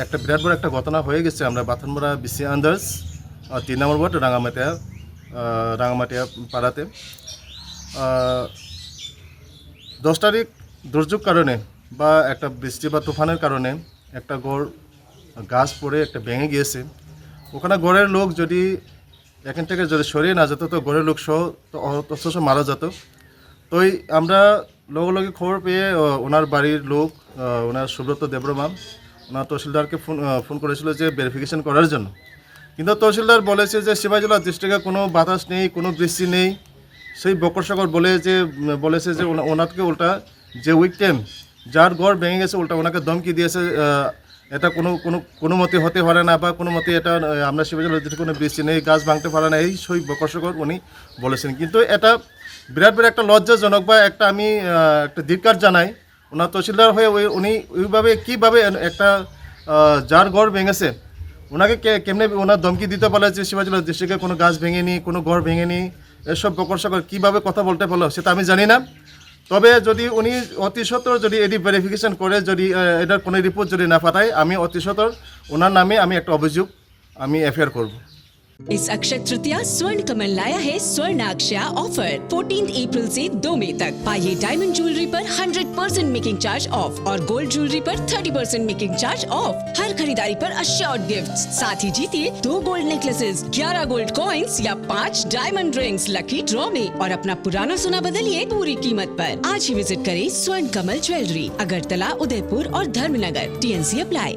একটা বিরাট বড় একটা ঘটনা হয়ে গেছে। আমরা বাথানমোড়া বিসি আন্দার্স 3 নম্বর ওয়ার্ড রাঙামাটিয়া পাড়াতে 10 তারিখ দুর্যোগ কারণে বা একটা বৃষ্টি বা তুফানের কারণে একটা গাছ পড়ে একটা ভেঙে গিয়েছে। ওখানে গড়ের লোক যদি এখান থেকে যদি সরিয়ে না যেত তো গড়ের লোক সহ অথচ মারা যেত। তো আমরা লগে খবর পেয়ে ওনার বাড়ির লোক ওনার সুব্রত দেবরমা ওনার তহসিলদারকে ফোন করেছিল যে ভেরিফিকেশন করার জন্য। কিন্তু তহসিলদার বলেছে যে সিপাহীজলা ডিস্ট্রিক্টে কোনো বাতাস নেই, কোনো বৃষ্টি নেই। সেই বকরসাগর বলেছে যে ওনাকে উল্টা যে উইকটেম যার গড় ভেঙে গেছে উল্টা ওনাকে ধমকি দিয়েছে, এটা কোনো মতে হতে পারে না বা কোনো মতে এটা আমরা সিপাহীজলা ডিস্ট্রিক্টে কোনো বৃষ্টি নেই, গাছ ভাঙতে পারে না, এই সেই বকরসাগর উনি বলেছেন। কিন্তু এটা বিরাট একটা লজ্জাজনক বা আমি একটা ধিক্কার জানাই ওনার তহসিলদার হয়ে উনি কীভাবে একটা যার গড় ভেঙেছে ওনাকে কেমনে ওনার ধমকি দিতে পারে যে সিপাহীজলা ডিস্ট্রিক্টে কোনো গাছ ভেঙেনি, কোনো ঘর ভেঙেনি, এসব বকরসাগর কীভাবে কথা বলতে পারলো সেটা আমি জানি না। তবে যদি উনি অতি সত্বর যদি এটি ভেরিফিকেশন করে যদি এটার কোনো রিপোর্ট যদি না পাঠায় আমি অতি সত্বর ওনার নামে আমি একটা অভিযোগ আমি এফআইআর করব। इस अक्षय तृतीया स्वर्ण कमल लाया है स्वर्ण अक्षया ऑफर 14 अप्रैल से 2 मई तक। पाइए डायमंड ज्वेलरी पर 100% मेकिंग चार्ज ऑफ और गोल्ड ज्वेलरी पर 30% मेकिंग चार्ज ऑफ। हर खरीदारी पर अश्योर्ड गिफ्ट्स, साथ ही जीतिए 2 गोल्ड नेकलेसेस, 11 गोल्ड कॉइन्स या 5 डायमंड रिंग्स लकी ड्रॉ में और अपना पुराना सोना बदलिए पूरी कीमत पर। आज ही विजिट करें स्वर्ण कमल ज्वेलरी, अगरतला, उदयपुर और धर्मनगर। TNC apply.